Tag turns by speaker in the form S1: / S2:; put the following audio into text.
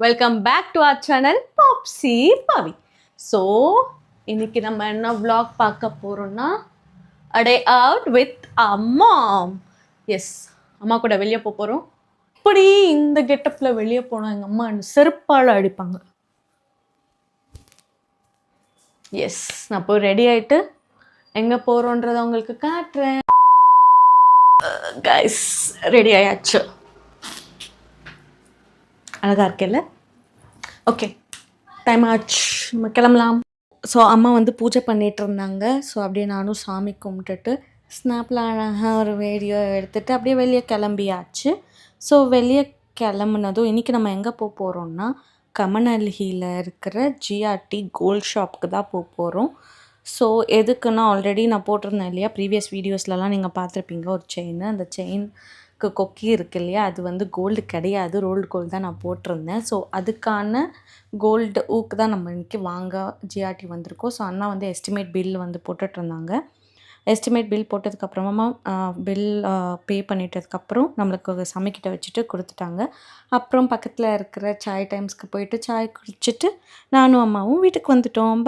S1: Welcome back to our channel Popsy Pavi. So இன்னைக்கு நம்ம என்ன vlog பார்க்க போகிறோம்னா அடே அவுட் வித் அம்மா. எஸ், அம்மா கூட வெளியே போகிறோம். இப்படி இந்த கெட்டப்பில் வெளியே போனோம் எங்கள் அம்மா செருப்பால் அடிப்பாங்க. எஸ், நான் போய் ரெடி ஆகிட்டு எங்கே போகிறோன்றதை உங்களுக்கு காட்டுறேன். கைஸ், ரெடி ஆயாச்சு. அழகாக இருக்கேல்ல? ஓகே, டைம் ஆச்சு, நம்ம கிளம்பலாம். ஸோ அம்மா வந்து பூஜை பண்ணிகிட்டு இருந்தாங்க. ஸோ அப்படியே நானும் சாமி கும்பிட்டுட்டு ஸ்னாப்பில் அழகாக ஒரு வீடியோ எடுத்துகிட்டு அப்படியே வெளியே கிளம்பியாச்சு. ஸோ வெளியே கிளம்புனதும் இன்றைக்கி நம்ம எங்கே போக போகிறோம்னா கமநல்லியில் இருக்கிற ஜிஆர்டி கோல்ட் ஷாப்புக்கு தான் போக போகிறோம். ஸோ எதுக்குன்னா ஆல்ரெடி நான் போட்டிருந்தேன் இல்லையா, ப்ரீவியஸ் வீடியோஸ்லலாம் நீங்கள் பார்த்துருப்பீங்க ஒரு செயின். அந்த செயின்க்கு கொக்கி இருக்கு இல்லையா, அது வந்து கோல்டு கிடையாது, ரோல்டு கோல்டு தான் நான் போட்டிருந்தேன். ஸோ அதுக்கான கோல்டு ஊக்கு தான் நம்ம இன்றைக்கி வாங்க ஜிஆர்டி வந்திருக்கோம். ஸோ அண்ணா வந்து எஸ்டிமேட் பில் வந்து போட்டுட்ருந்தாங்க. எஸ்டிமேட் பில் போட்டதுக்கப்புறமா பில் பே பண்ணிட்டதுக்கப்புறம் நம்மளுக்கு சமைக்கிட்ட வச்சுட்டு கொடுத்துட்டாங்க. அப்புறம் பக்கத்தில் இருக்கிற சாய் டைம்ஸ்க்கு போயிட்டு சாய் குடிச்சிட்டு நானும் அம்மாவும் வீட்டுக்கு வந்துட்டோம்.